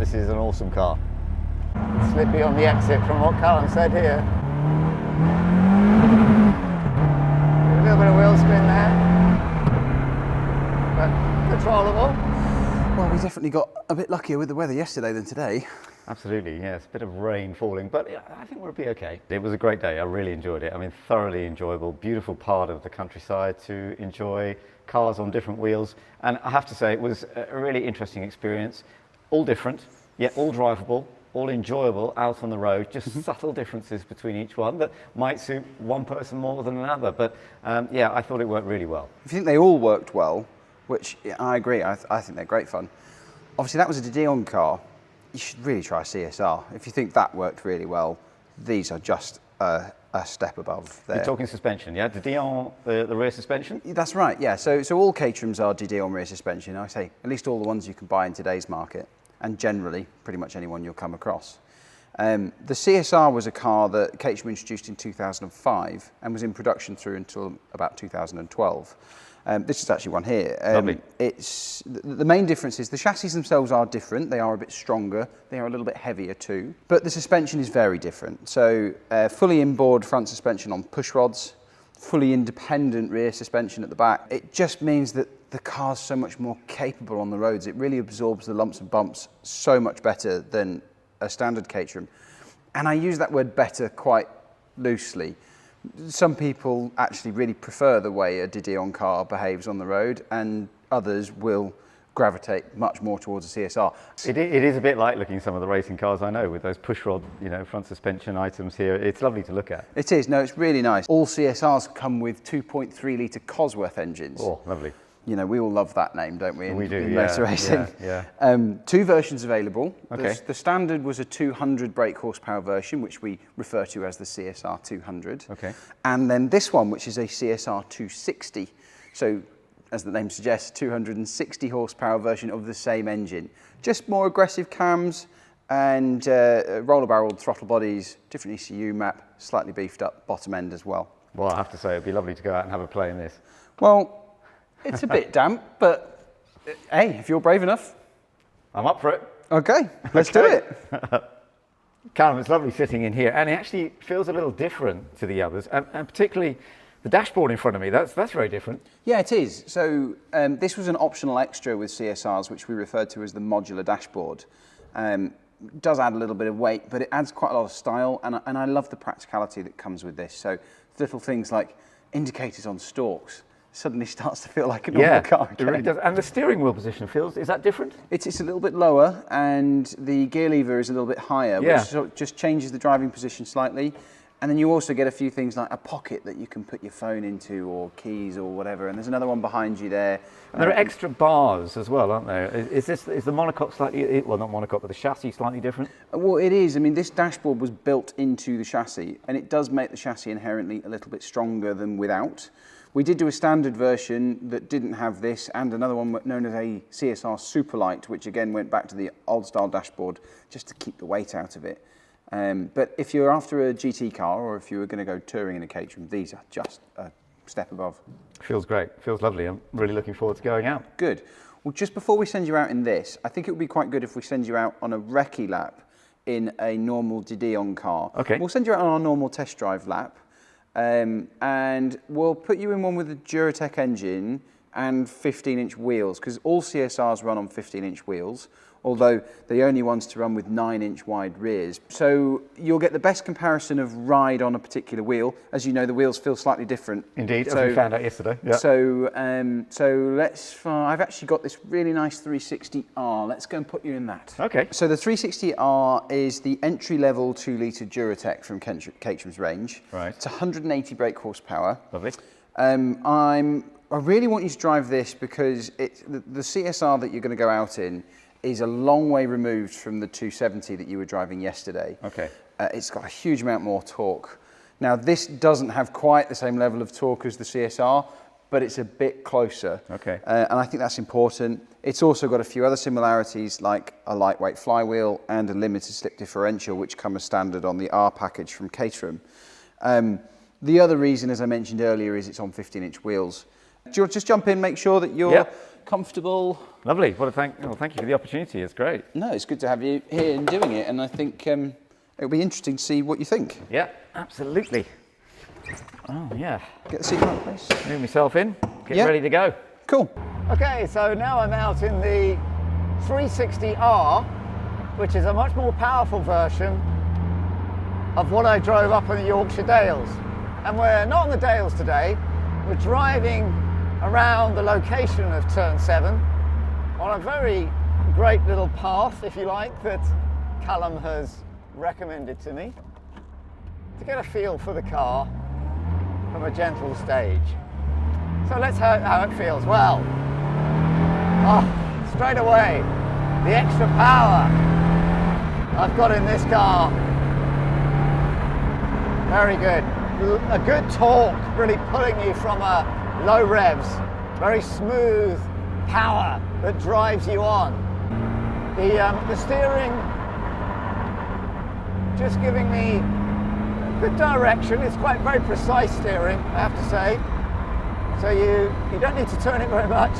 This is an awesome car. Slippy on the exit from what Callum said here. A little bit of wheel spin there, but controllable. Well, we definitely got a bit luckier with the weather yesterday than today. Absolutely, yes. A bit of rain falling, but yeah, I think we'll be okay. It was a great day. I really enjoyed it. I mean, thoroughly enjoyable, beautiful part of the countryside to enjoy cars on different wheels. And I have to say, it was a really interesting experience. All different, yet all drivable, all enjoyable out on the road. Just subtle differences between each one that might suit one person more than another. But yeah, I thought it worked really well. If you think they all worked well, which I agree, I think they're great fun. Obviously, that was a Dion car. You should really try a CSR. If you think that worked really well, these are just a step above there. You're talking suspension, yeah? The Dion, the rear suspension? That's right, yeah. So all Caterhams are Dion rear suspension. I say at least all the ones you can buy in today's market, and generally pretty much anyone you'll come across. The CSR was a car that Caterham introduced in 2005 and was in production through until about 2012. This is actually one here. Lovely. The main difference is the chassis themselves are different. They are a bit stronger. They are a little bit heavier too. But the suspension is very different. So fully inboard front suspension on push rods, fully independent rear suspension at the back. It just means that the car's so much more capable on the roads. It really absorbs the lumps and bumps so much better than a standard Caterham. And I use that word better quite loosely. Some people actually really prefer the way a Dion car behaves on the road, and others will gravitate much more towards a CSR. It is a bit like looking at some of the racing cars I know with those push rod, front suspension items here. It's lovely to look at. It is. No, it's really nice. All CSRs come with 2.3 litre Cosworth engines. Oh, lovely. We all love that name, don't we? We do, in yeah. Motor racing. Yeah. Two versions available. Okay. The standard was a 200 brake horsepower version, which we refer to as the CSR 200. Okay. And then this one, which is a CSR 260. So, as the name suggests, 260 horsepower version of the same engine. Just more aggressive cams and roller barreled throttle bodies, different ECU map, slightly beefed up bottom end as well. Well, I have to say, it'd be lovely to go out and have a play in this. Well, it's a bit damp, but hey, if you're brave enough. I'm up for it. Okay, let's do it. Callum, it's lovely sitting in here, and it actually feels a little different to the others, and particularly the dashboard in front of me. That's very different. Yeah, it is. So this was an optional extra with CSRs, which we referred to as the modular dashboard. It does add a little bit of weight, but it adds quite a lot of style, and I love the practicality that comes with this. So little things like indicators on stalks suddenly starts to feel like a normal car again. It really does. And the steering wheel position is that different? It's a little bit lower, and the gear lever is a little bit higher, which just changes the driving position slightly. And then you also get a few things like a pocket that you can put your phone into, or keys or whatever. And there's another one behind you there. And there are extra bars as well, aren't there? Is the monocoque slightly, well, not monocoque, but the chassis slightly different? Well, it is. I mean, this dashboard was built into the chassis, and it does make the chassis inherently a little bit stronger than without. We did do a standard version that didn't have this, and another one known as a CSR Superlight, which again went back to the old style dashboard just to keep the weight out of it. But if you're after a GT car, or if you were going to go touring in a Caterham, these are just a step above. Feels great. Feels lovely. I'm really looking forward to going out. Good. Well, just before we send you out in this, I think it would be quite good if we send you out on a recce lap in a normal Dion car. Okay. We'll send you out on our normal test drive lap. And we'll put you in one with a Duratec engine and 15-inch wheels, because all CSRs run on 15-inch wheels, although the only ones to run with 9-inch wide rears. So you'll get the best comparison of ride on a particular wheel. As you know, the wheels feel slightly different. Indeed, as we found out yesterday. Yeah. So I've actually got this really nice 360R. Let's go and put you in that. Okay. So the 360R is the entry-level 2-litre Duratec from Caterham's range. Right. It's 180 brake horsepower. Lovely. I really want you to drive this because the CSR that you're going to go out in is a long way removed from the 270 that you were driving yesterday. Okay. It's got a huge amount more torque. Now, this doesn't have quite the same level of torque as the CSR, but it's a bit closer. Okay. And I think that's important. It's also got a few other similarities, like a lightweight flywheel and a limited slip differential, which come as standard on the R package from Caterham. The other reason, as I mentioned earlier, is it's on 15-inch wheels. Do you want to just jump in, make sure that you're comfortable. Lovely. Thank you for the opportunity. It's great. No, it's good to have you here and doing it, and I think it'll be interesting to see what you think. Yeah, absolutely. Oh, yeah. Get the seat in right place. Move myself in, get Yeah. ready to go. Cool. Okay, so now I'm out in the 360R, which is a much more powerful version of what I drove up in the Yorkshire Dales. And we're not on the Dales today, we're driving around the location of Turn 7 on a very great little path, if you like, that Callum has recommended to me to get a feel for the car from a gentle stage. So let's see how it feels. Well, straight away, the extra power I've got in this car, very good. A good torque, really pulling you from low revs, very smooth power that drives you on. The steering just giving me good direction. It's quite very precise steering, I have to say. So you don't need to turn it very much,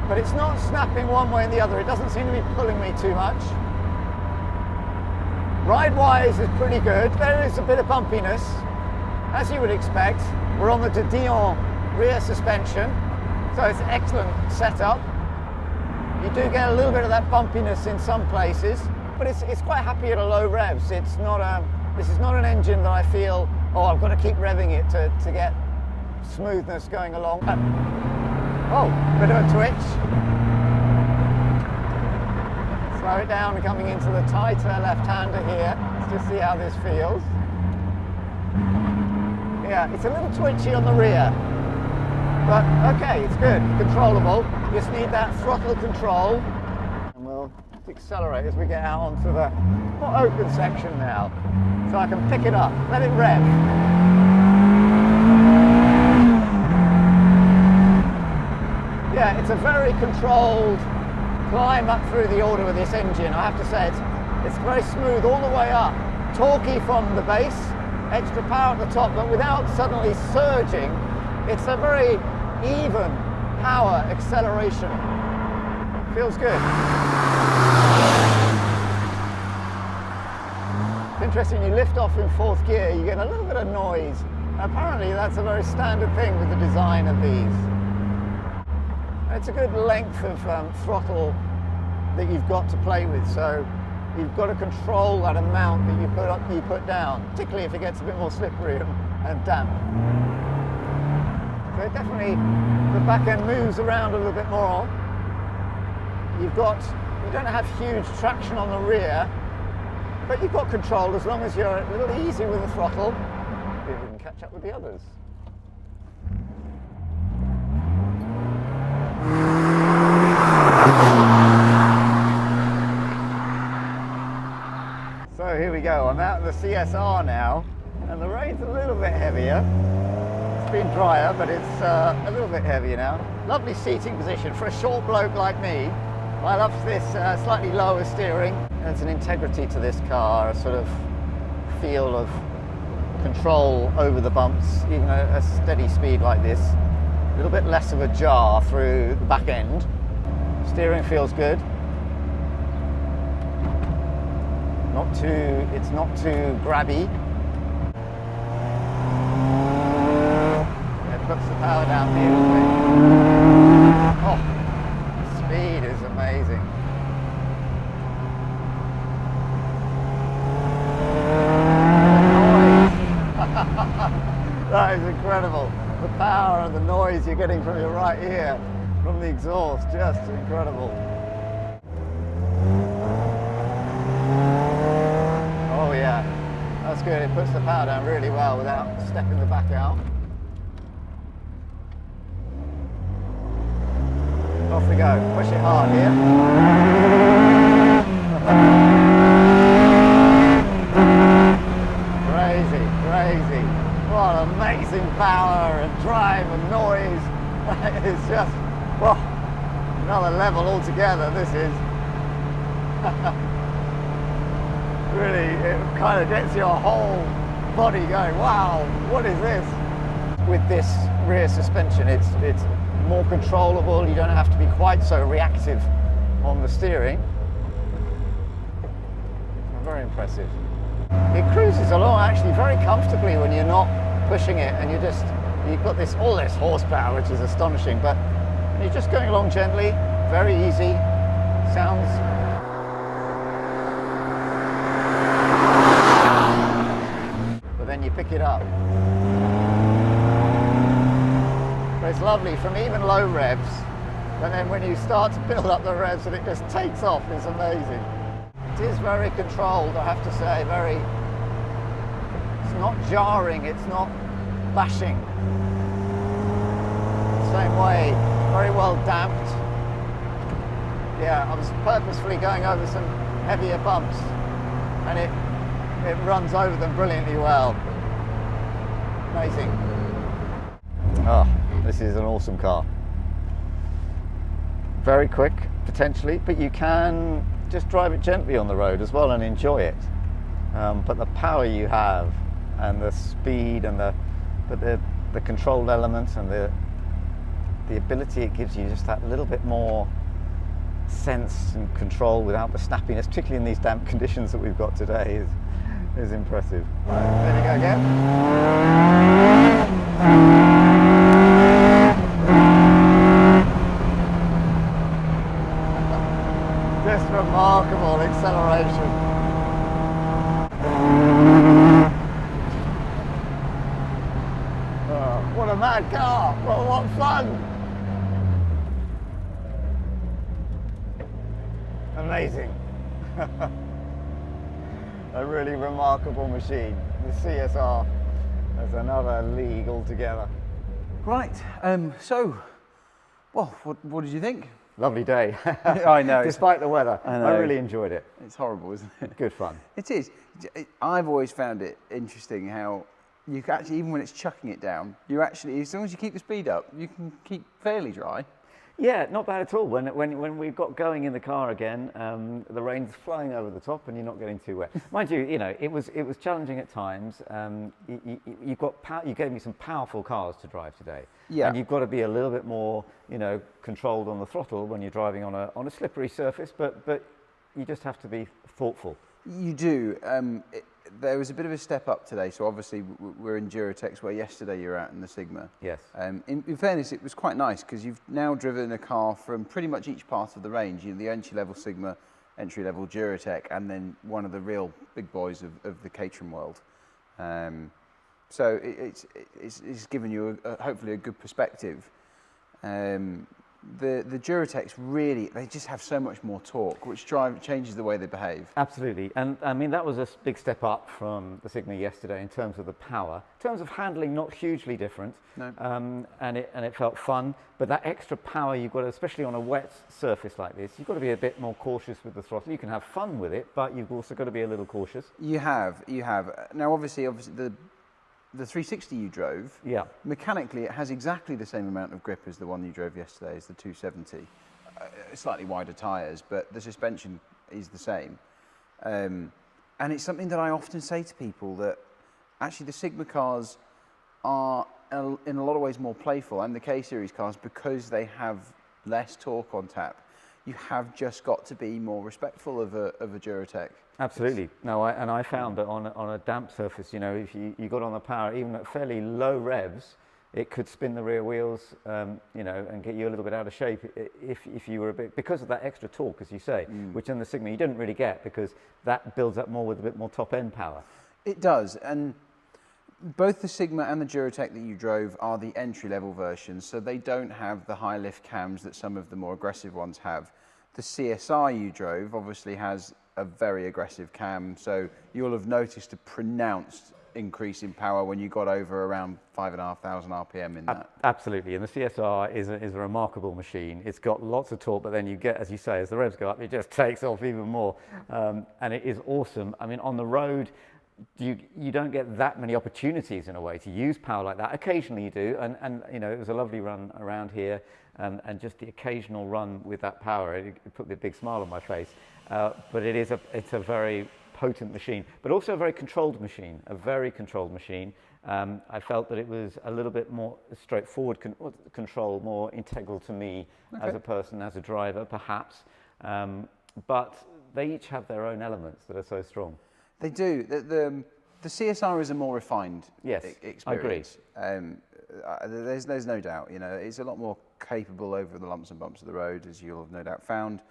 but it's not snapping one way and the other. It doesn't seem to be pulling me too much. Ride-wise is pretty good. There is a bit of bumpiness, as you would expect. We're on the Dion rear suspension, so it's an excellent setup. You do get a little bit of that bumpiness in some places, but it's quite happy at a low revs. It's not this is not an engine that I feel, oh, I've got to keep revving it to get smoothness going along. Oh, bit of a twitch. Slow it down coming into the tighter left-hander here. Let's just see how this feels. Yeah, it's a little twitchy on the rear, but okay, it's good, controllable. You just need that throttle control, and we'll accelerate as we get out onto the more open section now, so I can pick it up, let it rev. Yeah, it's a very controlled climb up through the order with this engine. I have to say it's very smooth all the way up, torquey from the base, extra power at the top, but without suddenly surging. It's a very even power acceleration. Feels good. It's interesting, you lift off in fourth gear, you get a little bit of noise. Apparently that's a very standard thing with the design of these. It's a good length of throttle that you've got to play with, so you've got to control that amount that you put up, you put down, particularly if it gets a bit more slippery and damp. So definitely the back end moves around a little bit more. You don't have huge traction on the rear, but you've got control as long as you're a little easy with the throttle. Maybe we can catch up with the others. So here we go, I'm out in the CSR now, and the rain's a little bit heavier. It's been drier, but it's a little bit heavier now. Lovely seating position for a short bloke like me. I love this slightly lower steering. There's an integrity to this car, a sort of feel of control over the bumps, even at a steady speed like this. A little bit less of a jar through the back end. Steering feels good. It's not too grabby. It puts the power down beautifully. Oh, speed is amazing. That is incredible. The power and the noise you're getting from your right ear, from the exhaust, just incredible. Oh yeah, that's good. It puts the power down really well without stepping the back out. Off we go. Push it hard here. Crazy, crazy. What amazing power and drive and noise. It's just, well, another level altogether, this is. Really, it kind of gets your whole body going, wow, what is this? With this rear suspension, it's more controllable. You don't have to be quite so reactive on the steering. Very impressive. It cruises along actually very comfortably when you're not pushing it, and you've got all this horsepower, which is astonishing, but when you're just going along gently, very easy, sounds. But then you pick it up. But it's lovely from even low revs, and then when you start to build up the revs and it just takes off, it's amazing. It is very controlled, I have to say, it's not jarring, it's not bashing. Same way, very well damped. Yeah, I was purposefully going over some heavier bumps and it runs over them brilliantly well. Amazing. Oh, this is an awesome car. Very quick, potentially, but you can just drive it gently on the road as well and enjoy it. But the power you have and the speed and the controlled elements and the ability it gives you, just that little bit more sense and control without the snappiness, particularly in these damp conditions that we've got today, is impressive. Right, there we go again. Just remarkable acceleration. Oh, what a mad car! What fun! Amazing. A really remarkable machine. The CSR is another league altogether. Right, so, well, what did you think? Lovely day. I know. Despite the weather, I really enjoyed it. It's horrible, isn't it? Good fun. It is. I've always found it interesting how you can actually, even when it's chucking it down, you actually, as long as you keep the speed up, you can keep fairly dry. Yeah, not bad at all. When we got going in the car again, the rain's flying over the top and you're not getting too wet. Mind you, it was challenging at times. You gave me some powerful cars to drive today. Yeah. And you've got to be a little bit more, controlled on the throttle when you're driving on a slippery surface, but you just have to be thoughtful. You do. There was a bit of a step up today, so obviously we're in Duratec, where yesterday you were out in the Sigma. Yes. In fairness, it was quite nice because you've now driven a car from pretty much each part of the range. The entry-level Sigma, entry-level Duratec, and then one of the real big boys of the Caterham world. So it's given you hopefully a good perspective. The Duratecs really, they just have so much more torque, which changes the way they behave. Absolutely, and I mean that was a big step up from the Sigma yesterday in terms of the power. In terms of handling, not hugely different, No. and it felt fun. But that extra power you've got, especially on a wet surface like this, you've got to be a bit more cautious with the throttle. You can have fun with it, but you've also got to be a little cautious. You have. Now, obviously, the 360 you drove, Yeah. mechanically it has exactly the same amount of grip as the one you drove yesterday, as the 270. Slightly wider tyres, but the suspension is the same. And it's something that I often say to people, that actually the Sigma cars are in a lot of ways more playful, and the K-Series cars, because they have less torque on tap. You have just got to be more respectful of a Duratec. Absolutely. No, I found that on a damp surface, if you got on the power, even at fairly low revs, it could spin the rear wheels, and get you a little bit out of shape if you were a bit, because of that extra torque, as you say, which in the Sigma you didn't really get, because that builds up more with a bit more top end power. It does, and both the Sigma and the Duratec that you drove are the entry-level versions, so they don't have the high lift cams that some of the more aggressive ones have. The CSR you drove obviously has a very aggressive cam, so you'll have noticed a pronounced increase in power when you got over around 5,500 RPM in that. Absolutely, and the CSR is a remarkable machine. It's got lots of torque, but then you get, as you say, as the revs go up, it just takes off even more, and it is awesome. I mean, on the road, you don't get that many opportunities in a way to use power like that. Occasionally you do, and it was a lovely run around here, and just the occasional run with that power, it put me a big smile on my face. But it's a very potent machine, but also a very controlled machine, a very controlled machine. I felt that it was a little bit more straightforward control, more integral to me as a person, as a driver, perhaps. But they each have their own elements that are so strong. They do. The CSR is a more refined experience. I agree. There's no doubt. You know, it's a lot more capable over the lumps and bumps of the road, as you'll have no doubt found.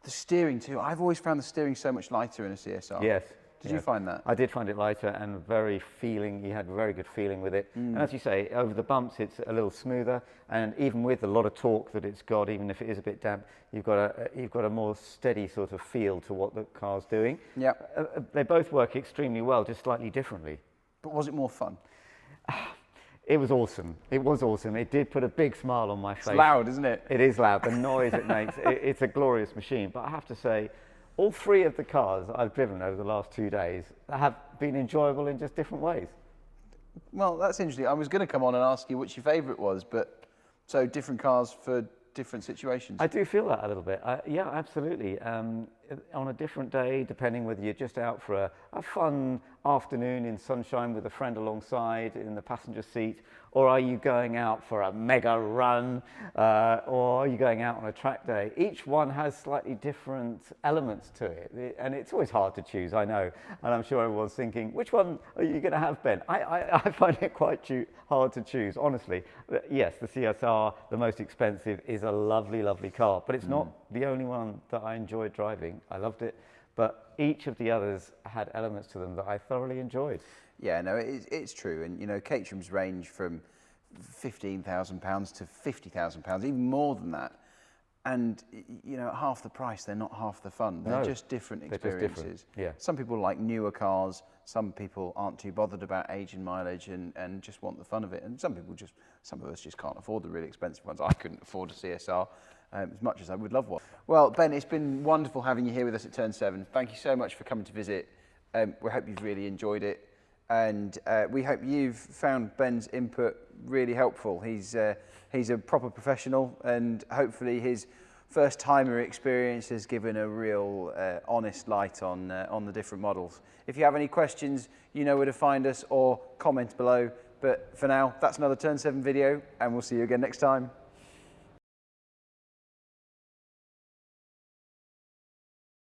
The steering too. I've always found the steering so much lighter in a CSR. Yes. Did you find that? I did find it lighter and very feeling. You had very good feeling with it. And as you say, over the bumps, it's a little smoother. And even with a lot of torque that it's got, even if it is a bit damp, you've got a more steady sort of feel to what the car's doing. Yeah. They both work extremely well, just slightly differently. But was it more fun? It was awesome. It was awesome. It did put a big smile on my face. It's loud, isn't it? It is loud. The noise it makes, it's a glorious machine. But I have to say, all three of the cars I've driven over the last 2 days have been enjoyable in just different ways. Well, that's interesting. I was going to come on and ask you which your favourite was, but so different cars for different situations. I do feel that a little bit. Yeah, absolutely. On a different day, depending whether you're just out for a fun afternoon in sunshine with a friend alongside in the passenger seat, or are you going out for a mega run, or are you going out on a track day? Each one has slightly different elements to it, and it's always hard to choose, I know. And I'm sure everyone's thinking, which one are you going to have, Ben? I find it quite hard to choose, honestly. Yes, the CSR, the most expensive, is a lovely, lovely car, but it's not the only one that I enjoyed driving. I loved it, but each of the others had elements to them that I thoroughly enjoyed. Yeah, no, it's true. And, you know, Caterham's range from £15,000 to £50,000, even more than that. And, you know, at half the price, they're not half the fun. They're just different experiences. Just different. Yeah. Some people like newer cars. Some people aren't too bothered about age and mileage and just want the fun of it. And some of us just can't afford the really expensive ones. I couldn't afford a CSR as much as I would love one. Well, Ben, it's been wonderful having you here with us at Turn 7. Thank you so much for coming to visit. We hope you've really enjoyed it. And we hope you've found Ben's input really helpful. He's a proper professional, and hopefully his first-timer experience has given a real honest light on the different models. If you have any questions, you know where to find us, or comment below. But for now, that's another Turn 7 video, and we'll see you again next time.